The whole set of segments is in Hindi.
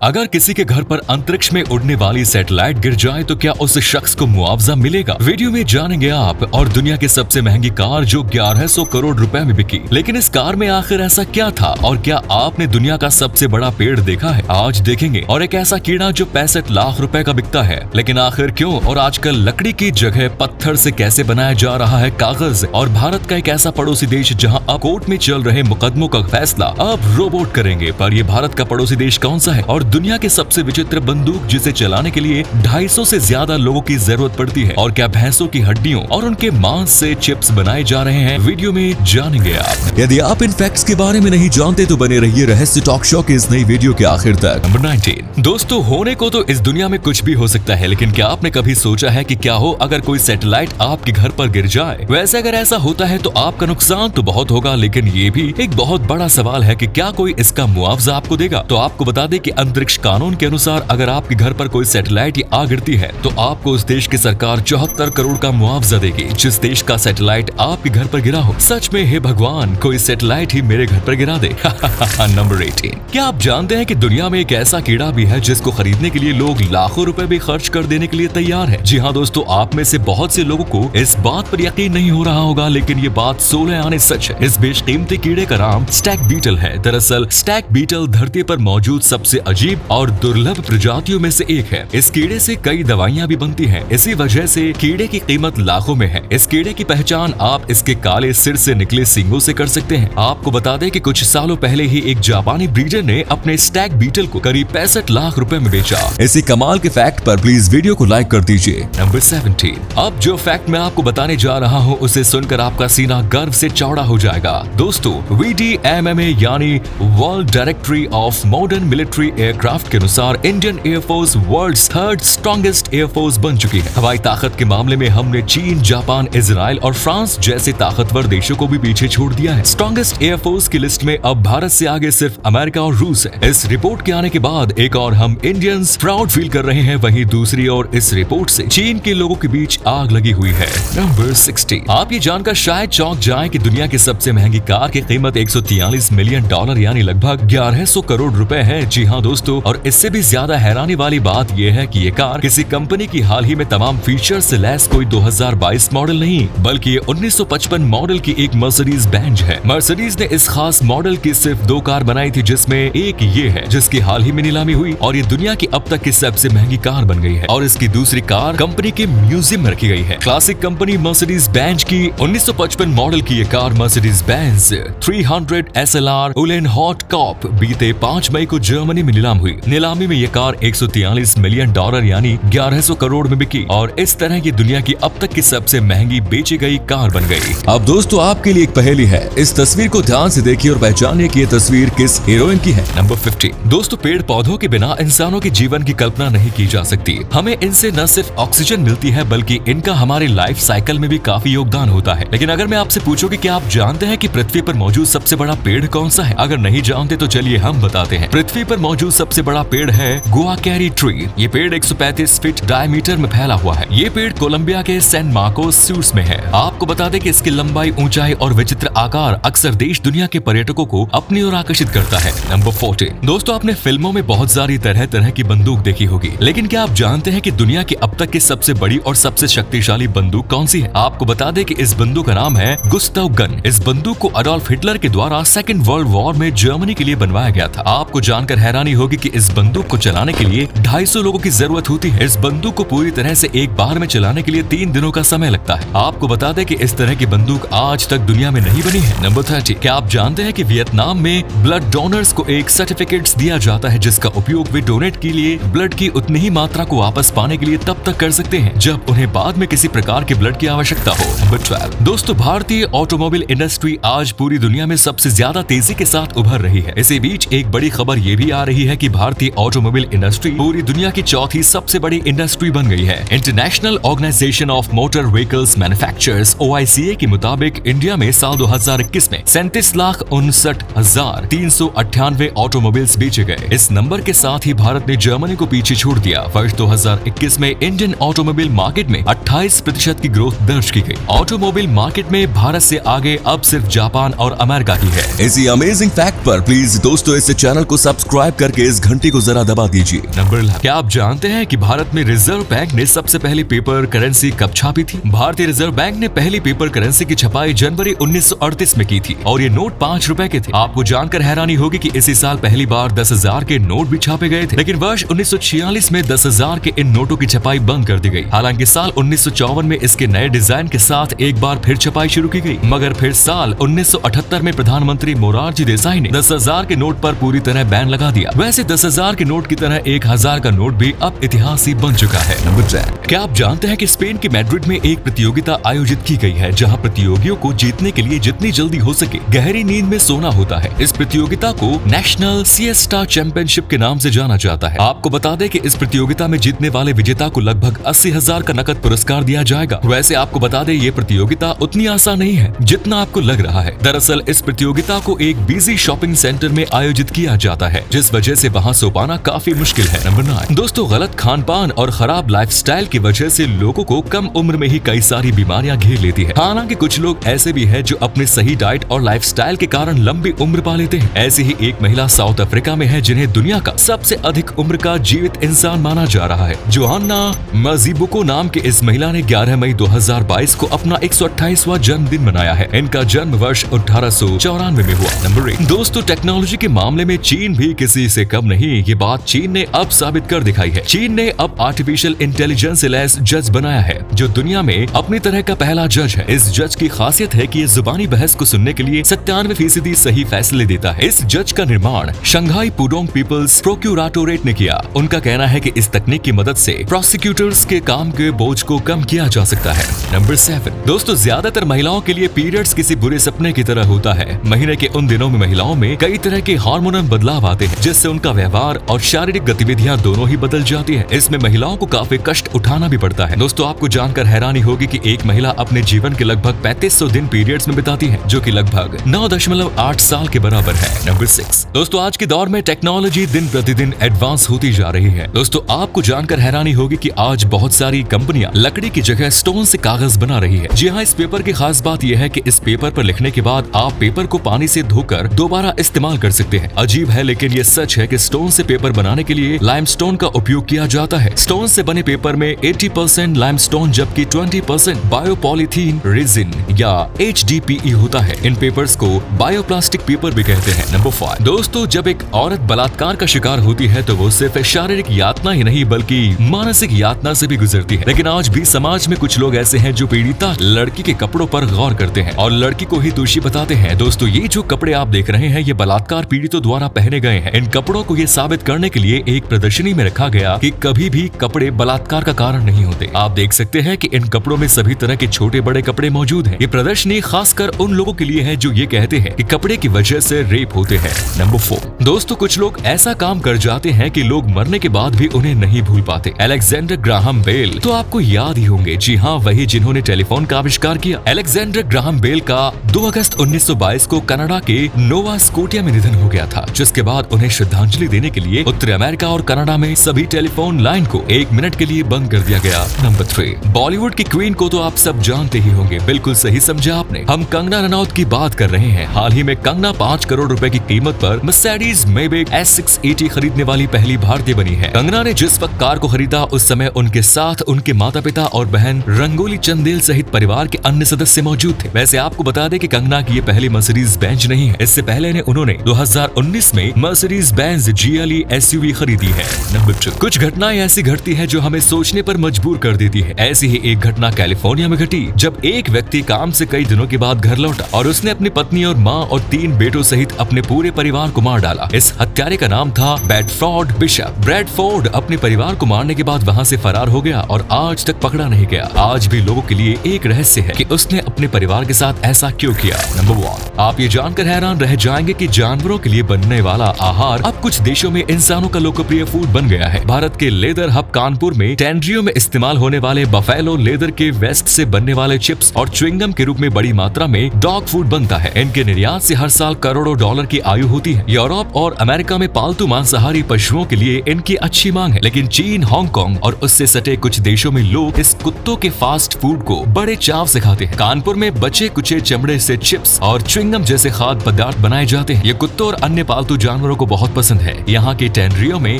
अगर किसी के घर पर अंतरिक्ष में उड़ने वाली सैटेलाइट गिर जाए तो क्या उस शख्स को मुआवजा मिलेगा? वीडियो में जानेंगे आप और दुनिया की सबसे महंगी कार जो 1100 करोड़ रुपए में बिकी। लेकिन इस कार में आखिर ऐसा क्या था और क्या आपने दुनिया का सबसे बड़ा पेड़ देखा है? आज देखेंगे। और एक ऐसा कीड़ा जो 65 लाख रुपए का बिकता है, लेकिन आखिर क्यों? और आजकल लकड़ी की जगह पत्थर से कैसे बनाया जा रहा है कागज? और भारत का एक ऐसा पड़ोसी देश जहाँ अब कोर्ट में चल रहे मुकदमों का फैसला अब रोबोट करेंगे। पर ये भारत का पड़ोसी देश कौन सा है? और दुनिया की सबसे विचित्र बंदूक जिसे चलाने के लिए 250 से ज्यादा लोगों की जरूरत पड़ती है। और क्या भैंसों की हड्डियों और उनके मांस से चिप्स बनाए जा रहे हैं? वीडियो में जानेंगे आप। यदि आप इन फैक्ट्स के बारे में नहीं जानते तो बने रहिए रहस्य टॉक शो की इस नई वीडियो के आखिर तक। नंबर 19। दोस्तों, होने को तो इस दुनिया में कुछ भी हो सकता है, लेकिन क्या आपने कभी सोचा है कि क्या हो अगर कोई सैटेलाइट आपके घर पर गिर जाए? वैसे अगर ऐसा होता है तो आपका नुकसान तो बहुत होगा, लेकिन ये भी एक बहुत बड़ा सवाल है कि क्या कोई इसका मुआवजा आपको देगा? तो आपको बता दें कि अंतरिक्ष कानून के अनुसार अगर आपके घर पर कोई सैटेलाइट आ गिरती है तो आपको उस देश की सरकार 74 करोड़ का मुआवजा देगी जिस देश का सैटेलाइट आपके घर पर गिरा हो। सच में हे भगवान, कोई सैटेलाइट ही मेरे घर पर गिरा दे। नंबर 18। क्या आप जानते हैं कि दुनिया में एक ऐसा कीड़ा भी है जिसको खरीदने के लिए लोग लाखों रुपए भी खर्च कर देने के लिए तैयार है? जी हाँ दोस्तों, आप में से बहुत से लोगों को इस बात पर यकीन नहीं हो रहा होगा, लेकिन ये बात 16 आने सच है। इस बेशकीमती कीड़े का नाम स्टैग बीटल है। दरअसल स्टैग बीटल धरती पर मौजूद सबसे अजीब और दुर्लभ प्रजातियों में से एक है। इस कीड़े से कई दवाइयां भी बनती हैं। इसी वजह से कीड़े की कीमत लाखों में है। इस कीड़े की पहचान आप इसके काले सिर से निकले सींगों से कर सकते हैं। आपको बता दें कि कुछ सालों पहले ही एक जापानी ब्रीडर ने अपने स्टैग बीटल को करीब 65 लाख रुपए में बेचा। इसी कमाल के फैक्ट पर प्लीज वीडियो को लाइक कर दीजिए। नंबर 17। अब जो फैक्ट मैं आपको बताने जा रहा हूँ उसे सुनकर आपका सीना गर्व से चौड़ा हो जाएगा। दोस्तों, VDMMA यानी world directory of modern military aircraft के अनुसार Indian air force world's third strongest air force बन चुकी है। हवाई ताकत के मामले में हमने चीन, जापान, इजराइल और फ्रांस जैसे ताकतवर देशों को भी पीछे छोड़ दिया है। स्ट्रॉन्गेस्ट एयरफोर्स की लिस्ट में अब भारत से आगे सिर्फ अमेरिका और रूस है। इस रिपोर्ट के आने के बाद एक और हम इंडियंस प्राउड फील कर रहे हैं, वहीं दूसरी ओर इस रिपोर्ट से चीन के लोगों के बीच आग लगी हुई है। नंबर 16। आप ये जानकर शायद चौंक जाएं कि दुनिया की सबसे महंगी कार की कीमत $143 मिलियन यानी लगभग 1100 करोड़ रुपए है। जी हाँ दोस्तों, और इससे भी ज्यादा हैरानी वाली बात यह है कि ये कार किसी कंपनी की हाल ही में तमाम फीचर से लैस कोई 2022 मॉडल नहीं, बल्कि ये 1955 मॉडल की एक मर्सिडीज बेंज है। मर्सिडीज ने इस खास मॉडल की सिर्फ 2 कार बनाई थी, जिसमें एक ये है जिसकी हाल ही में नीलामी हुई और ये दुनिया की अब तक की सबसे महंगी कार बन गई है। और इसकी दूसरी कार कंपनी के म्यूजियम में रखी गई है। क्लासिक कंपनी मर्सिडीज बेंज की 1955 मॉडल की ये car Mercedes Benz 300 SLR Uhlenhaut coupe बीते 5 मई को जर्मनी में नीलाम हुई। नीलामी में ये कार $143 मिलियन यानी 1100 करोड़ में बिकी और इस तरह ये दुनिया की अब तक की सबसे महंगी बेची गई कार बन गई। अब दोस्तों, आपके लिए एक पहेली है। इस तस्वीर को ध्यान से देखिए और पहचानिए कि ये तस्वीर किस हीरोइन की है। नंबर 50। दोस्तों, पेड़ पौधों के बिना इंसानों के जीवन की कल्पना नहीं की जा सकती। हमें इनसे न सिर्फ ऑक्सीजन मिलती है बल्कि इनका हमारे लाइफ साइकिल में भी काफी योगदान होता है। लेकिन अगर मैं आपसे पूछूं कि क्या आप जानते हैं कि पृथ्वी पर मौजूद सबसे बड़ा पेड़ कौन सा है? अगर नहीं जानते तो चलिए हम बताते हैं। पृथ्वी पर मौजूद सबसे बड़ा पेड़ है गुआकैरी ट्री। ये पेड़ 135 फीट डायमीटर में फैला हुआ है। ये पेड़ कोलंबिया के सैन मार्कोस सूट्स में है। आपको बता दें कि इसकी लंबाई, ऊंचाई और विचित्र आकार अक्सर देश दुनिया के पर्यटकों को अपनी ओर आकर्षित करता है। नंबर 40। दोस्तों, आपने फिल्मों में बहुत सारी तरह तरह की बंदूक देखी होगी, लेकिन क्या आप जानते हैं कि दुनिया की अब तक की सबसे बड़ी और सबसे शक्तिशाली बंदूक कौन सी है? आपको बता दें कि इस बंदूक का नाम है गुस्ताव गन। इस बंदूक को अडोल्फ हिटलर के द्वारा सेकेंड वर्ल्ड वॉर में जर्मनी के लिए बनवाया गया था। आपको जानकर हैरानी होगी कि इस बंदूक को चलाने के लिए 250 लोगों की जरूरत होती है। इस बंदूक को पूरी तरह से एक बार में चलाने के लिए 3 दिनों का समय लगता है। आपको बता दें कि इस तरह की बंदूक आज तक दुनिया में नहीं बनी है। नंबर 30। क्या आप जानते हैं कि वियतनाम में ब्लड डोनर्स को एक सर्टिफिकेट दिया जाता है जिसका उपयोग वे डोनेट के लिए ब्लड की उतनी ही मात्रा को वापस पाने के लिए तब तक कर सकते हैं जब उन्हें बाद में किसी प्रकार के ब्लड की आवश्यकता हो। नंबर 12। दोस्तों, भारतीय ऑटोमोबाइल इंडस्ट्री आज पूरी दुनिया में सबसे ज्यादा तेजी के साथ उभर रही है। इसी बीच एक बड़ी खबर ये भी आ रही है कि भारतीय ऑटोमोबाइल इंडस्ट्री पूरी दुनिया की चौथी सबसे बड़ी इंडस्ट्री बन गई है। International Organization of Motor Vehicles Manufacturers OICA के मुताबिक इंडिया में साल 2021 में 37,59,398 ऑटोमोबाइल्स बेचे गए। इस नंबर के साथ ही भारत ने जर्मनी को पीछे छोड़ दिया। वर्ष 2021 में इंडियन ऑटोमोबाइल मार्केट में 28% की ग्रोथ दर्ज की गई। ऑटोमोबाइल मार्केट में भारत से आगे अब सिर्फ जापान और अमेरिका की है। इसी अमेजिंग फैक्ट पर प्लीज दोस्तों इस चैनल को सब्सक्राइब करके इस घंटी को जरा दबा दीजिए। नंबर 11। क्या आप जानते हैं कि भारत में रिजर्व बैंक ने सबसे पहले पेपर करेंसी कब छापी थी? भारतीय रिजर्व बैंक ने पहली पेपर करेंसी की छपाई जनवरी 1938 में की थी और ये नोट 5 रुपए के थे। आपको जानकर हैरानी होगी कि इसी साल पहली बार 10,000 के नोट भी छापे गए थे, लेकिन वर्ष 1946 में 10,000 के इन नोटों की छपाई बंद कर दी गई। हालांकि साल 1954 में इसके नए डिजाइन के साथ एक बार फिर छपाई शुरू की गई, मगर फिर साल 1978 में प्रधानमंत्री मोरारजी देसाई ने 10,000 के नोट पर पूरी तरह बैन लगा दिया। वैसे 10,000 के नोट की तरह 1,000 का नोट भी अब इतिहास ही बन चुका है। नंबर 10। क्या आप जानते हैं कि स्पेन के मैड्रिड में एक प्रतियोगिता आयोजित की गई है जहां प्रतियोगियों को जीतने के लिए जितनी जल्दी हो सके गहरी नींद में सोना होता है। इस प्रतियोगिता को नेशनल सिएस्टा चैंपियनशिप के नाम से जाना जाता है। आपको बता दें कि इस प्रतियोगिता में जीतने वाले विजेता को लगभग 80,000 का नकद पुरस्कार दिया जाएगा। वैसे आपको बता दें ये प्रतियोगिता उतनी आसान नहीं है जितना आपको लग रहा है। दरअसल इस प्रतियोगिता को एक बिजी शॉपिंग सेंटर में आयोजित किया जाता है, जिस वजह से वहां सो पाना काफी मुश्किल है। नंबर 9। दोस्तों, गलत खान पान और खराब लाइफस्टाइल की वजह से लोगों को कम उम्र में ही कई सारी बीमारियां घेर लेती है। हालांकि कुछ लोग ऐसे भी हैं जो अपने सही डाइट और लाइफस्टाइल के कारण लंबी उम्र पा लेते हैं। ऐसी ही एक महिला साउथ अफ्रीका में है जिन्हें दुनिया का सबसे अधिक उम्र का जीवित इंसान माना जा रहा है। जोहाना मजीबुको नाम के इस महिला ने 11 मई 2022 को अपना 128वां जन्मदिन मनाया है। इनका जन्म वर्ष 1894 में हुआ। नंबर 1। दोस्तों, टेक्नोलॉजी के मामले में चीन भी किसी से कम नहीं। ये बात चीन ने अब साबित कर दिखाई है। चीन ने अब आर्टिफिशियल इंटेलिजेंस लैस जज बनाया है जो दुनिया में अपनी तरह का पहला जज है। इस जज की खासियत है कि ये जुबानी बहस को सुनने के लिए 97% सही फैसले देता है। इस जज का निर्माण शंघाई पुडोंग पीपल्स प्रोक्यूराटोरेट ने किया। उनका कहना है कि इस तकनीक की मदद से प्रोसिक्यूटर्स के काम के बोझ को कम किया जा सकता है। नंबर 7। दोस्तों, ज्यादातर महिलाओं के लिए पीरियड्स किसी बुरे सपने की तरह होता है। महीने के उन दिनों में महिलाओं में कई तरह के हार्मोनल बदलाव आते हैं, जिससे उनका व्यवहार और शारीरिक गतिविधियां दोनों ही बदल जाती है। इसमें महिलाओं को काफी कष्ट उठाना भी पड़ता है। दोस्तों, आपको जानकर हैरानी होगी कि एक महिला अपने जीवन के लगभग 3500 दिन पीरियड्स में बिताती है, जो कि लगभग 9.8 साल के बराबर है। नंबर 6। दोस्तों, आज के दौर में टेक्नोलॉजी दिन प्रतिदिन एडवांस होती जा रही है। दोस्तों, आपको जानकर हैरानी होगी कि आज बहुत सारी कंपनियां लकड़ी की जगह स्टोन से कागज बना रही है। जी हाँ, इस पेपर की खास बात यह है कि इस पेपर पर लिखने के बाद आप पेपर को पानी से धोकर दोबारा इस्तेमाल कर सकते हैं। अजीब है, लेकिन ये सच है कि स्टोन से पेपर बनाने के लिए लाइमस्टोन का उपयोग किया जाता है। स्टोन से बने पेपर में 80% लाइमस्टोन जबकि 20% बायोपॉलीथीन रेजिन या HDPE होता है। इन पेपर्स को बायोप्लास्टिक पेपर भी कहते हैं। नंबर 5। दोस्तों, जब एक औरत बलात्कार का शिकार होती है तो वो सिर्फ शारीरिक यातना ही नहीं बल्कि मानसिक यातना से भी गुजरती है। लेकिन आज भी समाज में कुछ लोग ऐसे हैं जो पीड़िता लड़की के कपड़ों पर गौर करते हैं और लड़की को ही दोषी बताते हैं। दोस्तों, ये जो कपड़े आप देख रहे हैं ये बलात्कार पीड़ितों द्वारा पहने गए हैं। इन कपड़ों को ये साबित करने के लिए एक प्रदर्शनी में रखा गया कि कभी भी कपड़े बलात्कार का कारण नहीं होते। आप देख सकते हैं कि इन कपड़ों में सभी तरह के छोटे बड़े कपड़े मौजूद हैं। ये प्रदर्शनी खासकर उन लोगों के लिए है जो ये कहते हैं कि कपड़े की वजह से रेप होते हैं। नंबर 4। दोस्तों, कुछ लोग ऐसा काम कर जाते हैं कि लोग मरने के बाद भी उन्हें नहीं भूल पाते। अलेक्जेंडर ग्राहम बेल तो आपको याद ही होंगे। जी हाँ, वही जिन्होंने टेलीफोन का आविष्कार किया। अलेक्जेंडर ग्राहम बेल का 2 अगस्त 1922 को कनाडा के नोवा स्कोटिया में निधन हो गया था, जिसके बाद उन्हें श्रद्धांजलि देने के लिए उत्तरी अमेरिका और कनाडा में सभी टेलीफोन लाइन को 1 मिनट के लिए बंद कर दिया गया। नंबर 3। बॉलीवुड की क्वीन को तो आप सब जानते ही होंगे। बिल्कुल सही समझा आपने। हम कंगना रनौत की बात कर रहे हैं। हाल ही में कंगना 5 करोड़ रुपए की कीमत पर मर्सिडीज मेबेक S680 खरीदने वाली पहली भारतीय बनी है। कंगना ने जिस वक्त कार को खरीदा उस समय उनके साथ उनके माता पिता और बहन रंगोली चंदेल सहित परिवार के अन्य सदस्य मौजूद थे। वैसे आपको बता दें कि कंगना की ये पहली मर्सिडीज बेंज नहीं है। इससे पहले उन्होंने 2019 में मर्सिडीज बेंज GLE SUV खरीदी है। नंबर 2। कुछ घटनाएं ऐसी घटती है जो हमें सोचने पर मजबूर कर देती है। ऐसी ही एक घटना कैलिफोर्निया में घटी जब एक व्यक्ति काम से कई दिनों के बाद घर लौटा और उसने अपनी पत्नी और माँ और 3 बेटों सहित अपने पूरे परिवार को मार डाला। इस हत्यारे का नाम था ब्रैडफोर्ड बिशप। ब्रैडफोर्ड अपने परिवार को मारने के बाद वहाँ से फरार हो गया और आज तक पकड़ा नहीं गया। आज भी लोगों के लिए एक रहस्य है कि उसने अपने परिवार के साथ ऐसा क्यों किया। नंबर 1। आप ये जानकर हैरान रह जाएंगे कि जानवरों के लिए बनने वाला आहार अब कुछ देशों में इंसानों का लोकप्रिय फूड बन गया है। भारत के लेदर हब कानपुर में टेंड्रियो में इस्तेमाल होने वाले बफेलो लेदर के वेस्ट से बनने वाले चिप्स और च्युइंगम के रूप में बड़ी मात्रा में डॉग फूड बनता है। इनके निर्यात से हर साल करोड़ों डॉलर की आयु होती है। यूरोप और अमेरिका में पालतू मांसाहारी पशुओं के लिए इनकी अच्छी मांग है, लेकिन चीन, हांगकांग और उससे सटे कुछ देशों में लोग इस कुत्तों के फास्ट फूड को बड़े चाव से खाते हैं। कानपुर में बचे कुचे चमड़े से चिप्स और च्युइंगम जैसे खाद्य पदार्थ बनाए जाते हैं। ये कुत्तों और अन्य पालतू जानवरों को बहुत पसंद पसंद है। यहाँ के टैनरियों में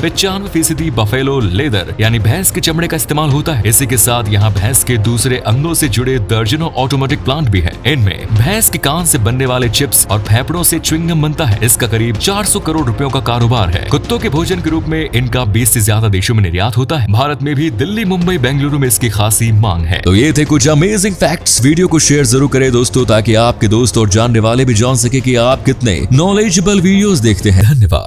95% बफेलो लेदर यानी भैंस के चमड़े का इस्तेमाल होता है। इसी के साथ यहाँ भैंस के दूसरे अंगों से जुड़े दर्जनों ऑटोमेटिक प्लांट भी है। इनमें भैंस के कान से बनने वाले चिप्स और फेफड़ों से च्युइंगम बनता है। इसका करीब 400 करोड़ रुपयों का कारोबार है। कुत्तों के भोजन के रूप में इनका 20 से ज्यादा देशों में निर्यात होता है। भारत में भी दिल्ली, मुंबई, बेंगलुरु में इसकी खासी मांग है। तो ये थे कुछ अमेजिंग फैक्ट्स। वीडियो को शेयर जरूर करें दोस्तों, ताकि आपके दोस्त और जानने वाले भी जान सके कि आप कितने नॉलेजेबल वीडियोस देखते हैं। धन्यवाद।